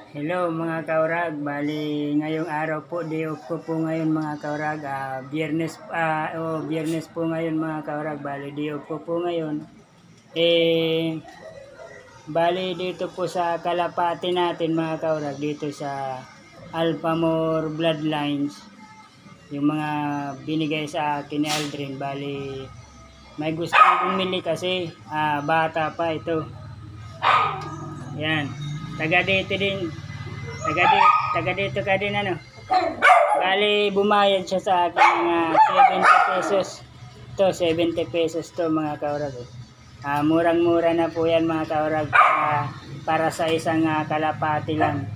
Hello mga kaurag, bali ngayong araw po, day off ko po ngayon mga kaurag, biyernes po ngayon mga kaurag, bali day off ko po ngayon. Bali dito po sa kalapati natin mga kaurag, dito sa Alphamore Bloodlines, yung mga binigay sa akin ni Aldrin, bali may gustong bumili kasi bata pa ito. Yan. Taga dito ka din ano. Bali, bumayad siya sa akin mga 70 pesos. Ito, 70 pesos to mga kaurag. Murang-mura na po yan mga kaurag para sa isang kalapati lang.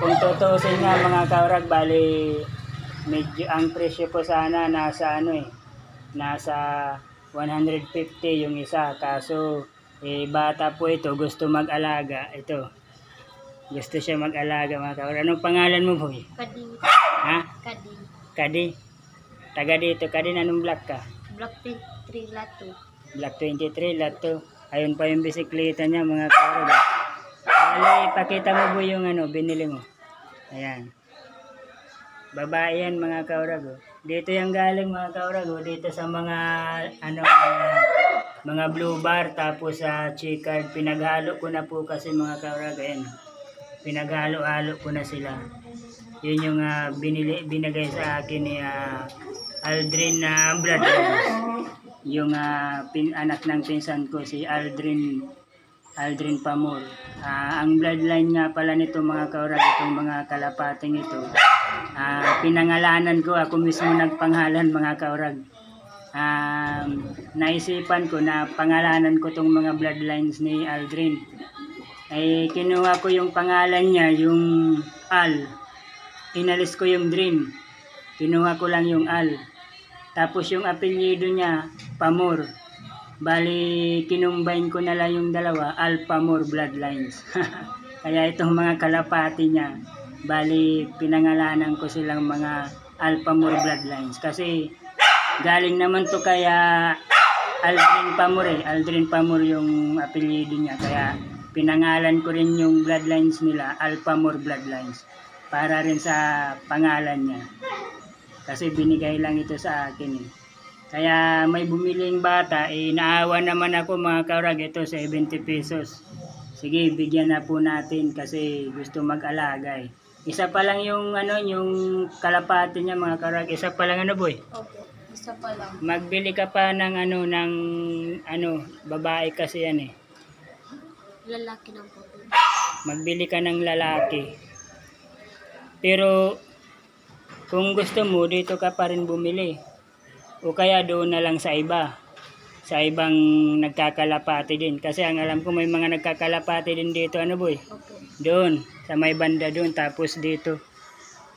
Kung tutusin nga mga kaurag, bali medyo ang presyo po sana nasa nasa 150 yung isa, kaso bata po ito, gusto mag-alaga. Ito, gusto siya mag-alaga mga kaurag. Anong pangalan mo, boy? Kadi. Ha? Kadi. Kadi? Taga dito ka din. Anong block ka? Block 23 Lato. Block 23 Lato. Ayun pa yung bisikleta niya mga kaurag. Bali, pakita mo po yung binili mo. Ayan. Babae yan mga kaurag. Dito yung galing mga kaurag. Dito sa mga mga blue bar, tapos sa checkered. Pinaghalo ko na po kasi mga kaurag. Ayan. Pinaghalo-halo ko na sila. Yun yung binigay sa akin ni Aldrin na Bloodlines. Yung anak ng pinsan ko, si Aldrin Pamor. Ang bloodline nga pala nito mga kaurag, itong mga kalapating ito, pinangalanan ko, ako mismo nagpanghalan mga kaurag. Naisipan ko na pangalanan ko itong mga bloodlines ni Aldrin. Ay kinuha ko yung pangalan niya, yung Al. Inalis ko yung Dream. Kinuha ko lang yung Al. Tapos yung apelyido niya, Pamor. Bali, kinumbine ko na lang yung dalawa, Alphamore Bloodlines. Kaya itong mga kalapati niya, bali, pinangalanan ko silang mga Alphamore Bloodlines. Kasi galing naman to kaya Aldrin Pamor Aldrin Pamor yung apelyido niya. Kaya pinangalan ko rin yung bloodlines nila, Alphamore Bloodlines. Para rin sa pangalan niya. Kasi binigay lang ito sa akin Kaya may bumiling bata, naawa naman ako mga kaurag, ito 70 pesos. Sige, bigyan na po natin kasi gusto mag-alaga Isa pa lang yung yung kalapati niya mga kaurag. Isa pa lang boy? Opo, isa pa lang. Magbili ka pa ng babae kasi yan Lalaki ng po. Magbili ka ng lalaki. Pero kung gusto mo, dito ka pa rin bumili. O kaya doon na lang sa iba. Sa ibang nagkakalapati din. Kasi ang alam ko may mga nagkakalapati din dito. Boy? Opo. Doon. Sa may banda doon. Tapos dito.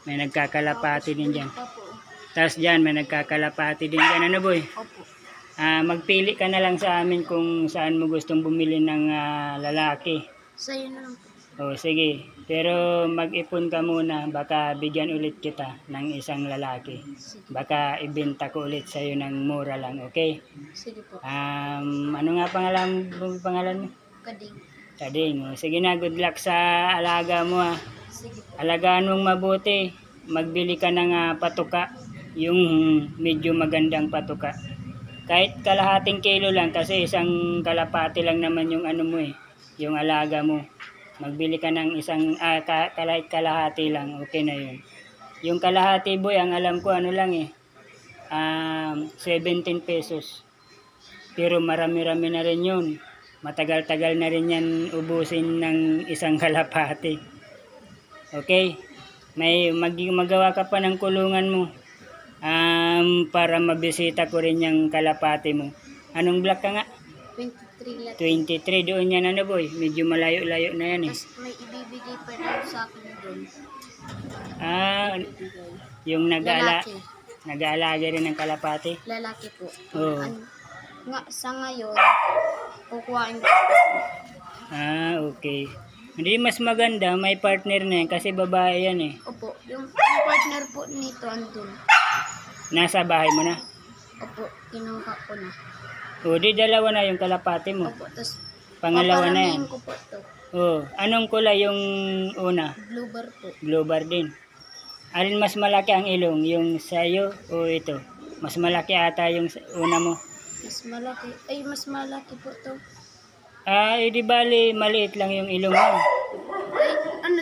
May nagkakalapati din dyan. Tapos dyan may nagkakalapati din dyan. Boy? Opo. Magpili ka na lang sa amin kung saan mo gustong bumili ng lalaki. Sa'yo na lang po. Sige. Pero mag-ipon ka muna. Baka bigyan ulit kita ng isang lalaki. Sige. Baka ibenta ko ulit sa'yo ng mura lang. Okay? Sige po. Ano nga pangalan mo? Kading. Kading. Sige na. Good luck sa alaga mo Sige po. Alagaan mong mabuti. Magbili ka ng patuka. Yung medyo magandang patuka. Kahit kalahating kilo lang kasi isang kalapati lang naman yung yung alaga mo. Magbili ka ng isang kahit kalahati lang, okay na yun. Yung kalahati boy, ang alam ko 17 pesos. Pero marami-rami na rin yun. Matagal-tagal na rin yan ubusin ng isang kalapati. Okay? May magawa ka pa ng kulungan mo. Para mabisita ko rin yung kalapati mo. Anong block ka nga? 23 Lato. 23 doon yan boy. Medyo malayo-layo na yan Tapos may ibibigay pa rin sa akin doon. Yung Lalaki. nag-aalaga rin ng kalapati? Lalaki po. Oo. Sa ngayon, kukuhain ko. Okay. Hindi mas maganda, may partner na yan kasi babae yan Opo, yung partner po nito andun. Nasa bahay mo na? Opo, kinuha ko na. O di dalawa na yung kalapati mo. Opo, tapos Pangalawa na yan. paparamihin ko po to. Oh, anong kulay yung una? Blue bar po. Blue bar din. Alin mas malaki ang ilong? Yung sa'yo o ito? Mas malaki ata yung una mo. Mas malaki. Ay, mas malaki po to. Ah, di bali, maliit lang yung ilong mo. Ay, ano,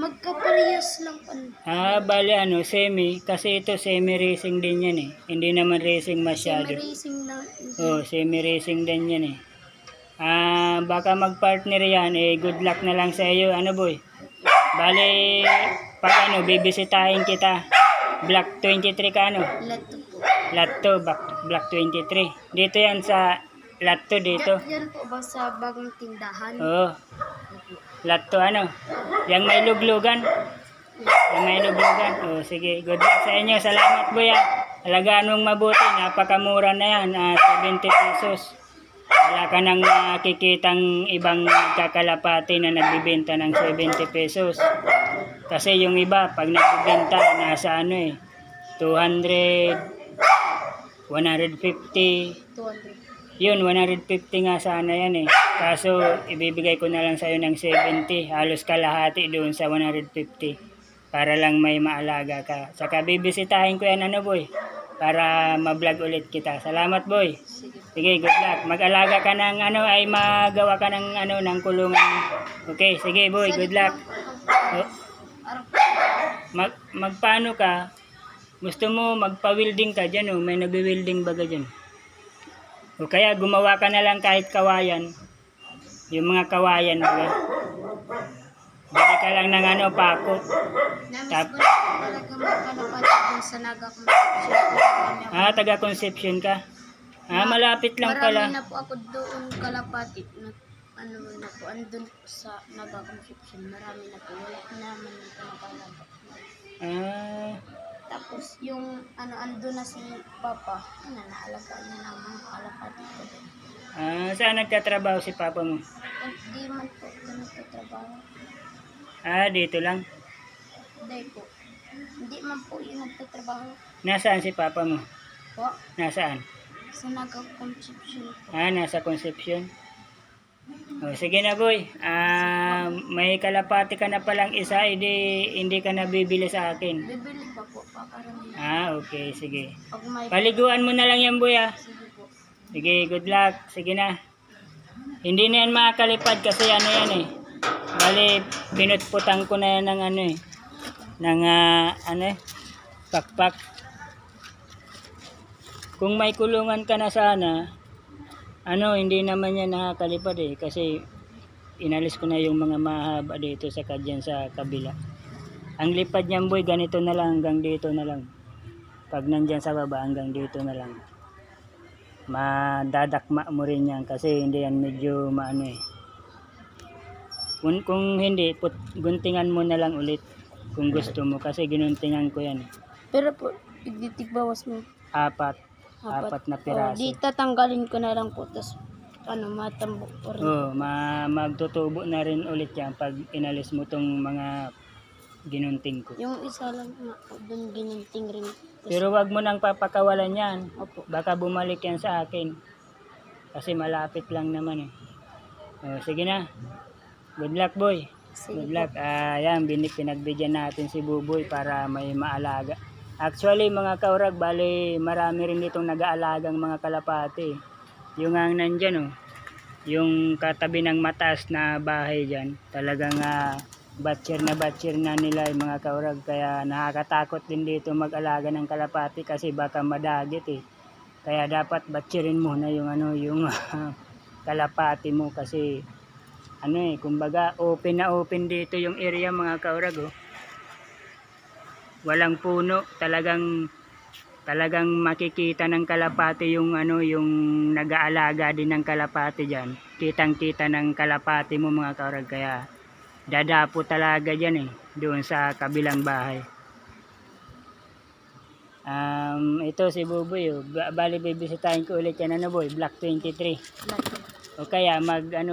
magkaparehas lang po. Ah, bali ano, semi. Kasi ito semi-racing din yan eh. Hindi naman racing masyado. Semi-racing lang. Oh, semi-racing din yan eh. Ah, baka mag-partner yan eh. Good luck na lang sa iyo. Ano boy? Bali, pag ano, bibisitahin kita. Block 23 ka ano? Lato po. Lato, block 23. Dito yan sa Lato dito. Yan po ba sa bagong tindahan? Oo. Lato ano? Yang may luglugan. Yung may luglugan. Oh, sige. Good luck sa inyo. Salamat boy ah. Alagaan mong mabuti. Napakamura na yan. 70 pesos. Wala ka nang nakikitang ibang kakalapati na nagbibenta ng 70 pesos. Kasi yung iba, pag nagbibenta, nasa ano eh, 200, 150. 200. Yun, 150 nga sana yan eh. Kaso, ibibigay ko na lang sa'yo ng 70. Halos kalahati doon sa 150. Para lang may maalaga ka. Saka bibisitahin ko yan ano boy. Para ma-vlog ulit kita. Salamat boy. Sige, good luck. Mag-alaga ka ng ano, ay magawa ka ng ano, ng kulungan. Okay, sige boy, good luck. Oh, magpaano ka? Gusto mo magpa-welding ka dyan, oh. May nagwi-welding baga dyan. O kaya gumawa ka na lang kahit kawayan. Yung mga kawayan baga. Bili ka lang ng ano, pako. Namis ko talaga magkalapati dun sa Naga-Conception. Ah, taga-Conception ka? Ah, malapit lang pala. Marami na po ako doon kalapati. Ano na po, andun po sa Naga-Conception. Marami na po. Wala naman yung pinakalapit. Ah, Tapos yung ano, andun na si Papa. Naalagaan niya ng mga kalapati ko. saan nagtatrabaho si papa mo? Hindi man po ito nagtatrabaho. Ah, dito lang. Hindi po. Hindi man po yung nagtatrabaho. Nasaan si papa mo? Po, Nasaan? sa Naga-Conception po. Ah, nasa Concepcion. Oh, sige na boy. May kalapati ka na palang isa, hindi ka na bibili sa akin. Bibili pa po, pakarami. Ah, okay, sige. Pag may... Paliguan mo na lang yan boy ah. Sige po. Sige, good luck. Sige na. Hindi na yan makakalipad kasi ano yan eh. Bali, pinutputan ko na yan ng ano eh. Ng ano eh, pakpak. Kung may kulungan ka na sana, ano, hindi naman yan nakakalipad eh. Kasi inalis ko na yung mga mahaba dito sa kadyan sa kabila. Ang lipad niyan boy, ganito na lang hanggang dito na lang. Pag nandyan sa baba hanggang dito na lang. Madadakma mo rin yan kasi hindi yan medyo maano eh. Kung hindi, guntingan mo na lang ulit kung gusto mo kasi ginuntingan ko yan eh. Pero po, tigbawas mo. Apat na piraso. Di tatanggalin ko na lang po. Tapos, ano, matambok po rin. Oh, magtutubo na rin ulit yan pag inalis mo tong mga ginunting ko. Yung isa lang nga po, dun ginunting rin. Pero wag mo nang papakawalan yan. Opo. Baka bumalik yan sa akin. Kasi malapit lang naman eh. Oh, sige na. Good luck boy. Sige Good luck. Yan, pinagbigyan natin si Buboy para may maalaga. Actually, mga kaurag, bali marami rin ditong nag-aalagang mga kalapati. Yung ang nandyan, oh, yung katabi ng mataas na bahay dyan, talagang batcher na nila yung mga kaurag. Kaya nakakatakot din dito mag-alaga ng kalapati kasi baka madagit eh. Kaya dapat batcherin mo na yung, ano, yung kalapati mo kasi ano eh, kumbaga open na open dito yung area mga kaurag, oh. Walang puno, talagang makikita ng kalapati yung ano, yung nag-aalaga din ng kalapati diyan. Kitang-kita ng kalapati mo mga kaurag, kaya dadapo talaga diyan eh, doon sa kabilang bahay. Ito si Buboy, oh. Bali bibisitahin ko ulit yan, ano boy, Block 23. O kaya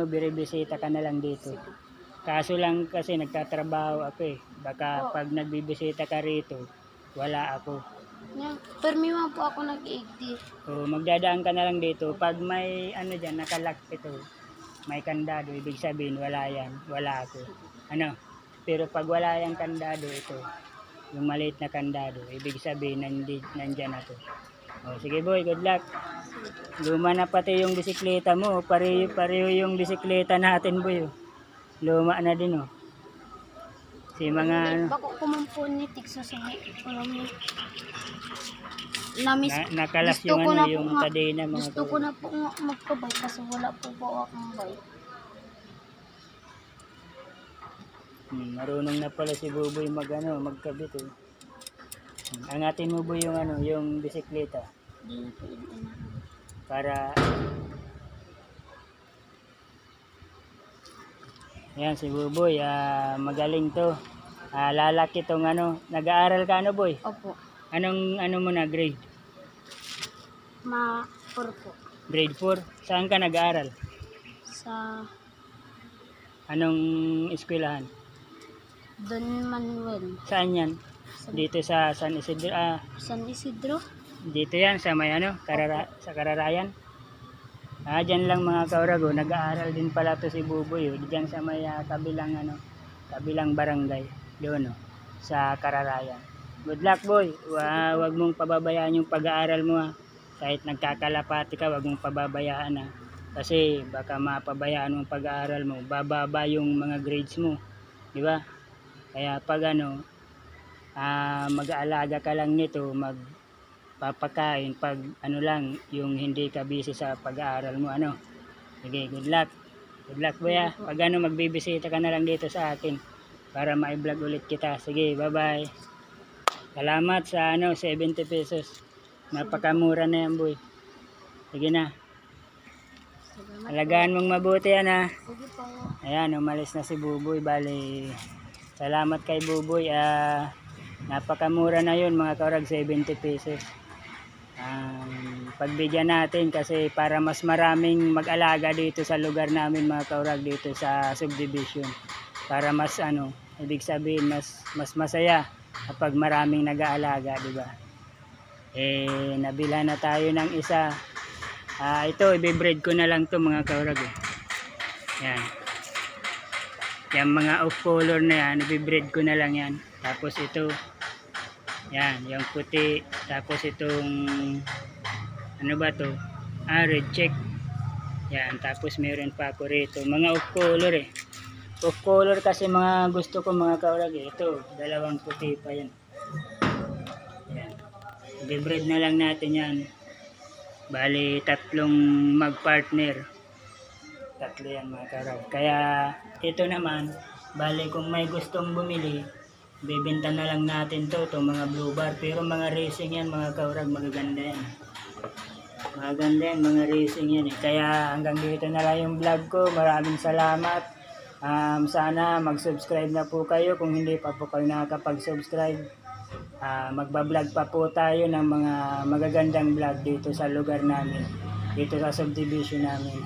biribisita ka na lang dito. Kaso lang kasi nagtatrabaho ako eh. Baka pag nagbibisita ka rito, wala ako. Permiwan po ako nag-80. O magdadaan ka na lang dito. Pag may ano dyan, nakalock ito. may kandado, ibig sabihin wala yan, wala ako. Ano? Pero pag wala yung kandado, ito, yung maliit na kandado, ibig sabihin nandyan ako. O, sige boy, good luck. Luma na pati yung bisikleta mo, pareho yung bisikleta natin boy. Luma na din oh. Si mga ano, Bako kumampunitik sa sabi. Namis, nakalas gusto yung ko ano, na po yung nga- kadena mga Gusto ko na po nga magkabay kasi wala po akong bike. Marunong na pala si Buboy magkabit eh. Angatin mo boy yung ano, yung bisikleta Hindi na po yun inaano. para yan si Buboy, magaling to. Lalaki tong ano, nag-aaral ka ano boy? Opo. Anong ano mo na grade? Ma-4 po. Grade 4. Saan ka nag-aaral? Sa Anong eskwelahan? Don Manuel. Saan yan? Sa Dito sa San Isidro. San Isidro. Dito yan sa may ano, sa Kararayan. Diyan lang mga kaurago, nag-aaral din pala to si Buboy. Diyan sa may kabilang ano, kabilang barangay. Doon sa Kararayan. Good luck boy. Wag mong pababayaan yung pag-aaral mo ha. Kahit nagkakalapati ka, wag mong pababayaan ha. Kasi baka mapabayaan mo pag-aaral mo, bababa yung mga grades mo. Di ba? Kaya pag ano, mag-aalaga ka lang nito, magpapakain pag ano lang, yung hindi ka busy sa pag-aaral mo ano. Sige, good luck. Good luck boy ha. Pag ano, magbibisita ka na lang dito sa akin para ma-vlog ulit kita. Sige, bye-bye. Salamat sa ano, 70 pesos. Napakamura na yan boy. Sige na. Salamat Alagaan mong mabuti yan ha. po. Sige po. Ayan, umalis na si Buboy. Bali, salamat kay Buboy. Napakamura na yun mga kaurag, 70 pesos. Pagbigyan natin kasi para mas maraming mag-alaga dito sa lugar namin mga kaurag, dito sa subdivision. Para mas ano, ibig sabihin mas masaya kapag maraming nag-aalaga, di ba? Nabilhan na tayo ng isa. Ito, i-breed ko na lang to mga kaurag. Yan. Yung mga off color na yan, i-breed ko na lang yan. Tapos ito, yan, yung puti. Tapos itong, ano ba to? Red check. Yan, tapos meron pa ako rito. Mga off color eh. Off color kasi mga gusto ko mga kaurag eh. Ito, dalawang puti pa yan. Yan. I-breed na lang natin yan. Bali, tatlong mag-partner. Tatlo yan mga kaurag. Kaya, ito naman, bali kung may gustong bumili, bibenta na lang natin to, itong mga blue bar. Pero mga racing yan mga kaurag, magaganda yan. Maganda yan, mga racing yan eh. Kaya hanggang dito na lang yung vlog ko. Maraming salamat. Sana mag-subscribe na po kayo kung hindi pa po kayo nakakapag-subscribe. Magbablog pa po tayo ng mga magagandang vlog dito sa lugar namin, dito sa subdivision namin.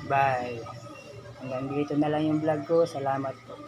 Bye. Hanggang dito na lang yung vlog ko. Salamat po.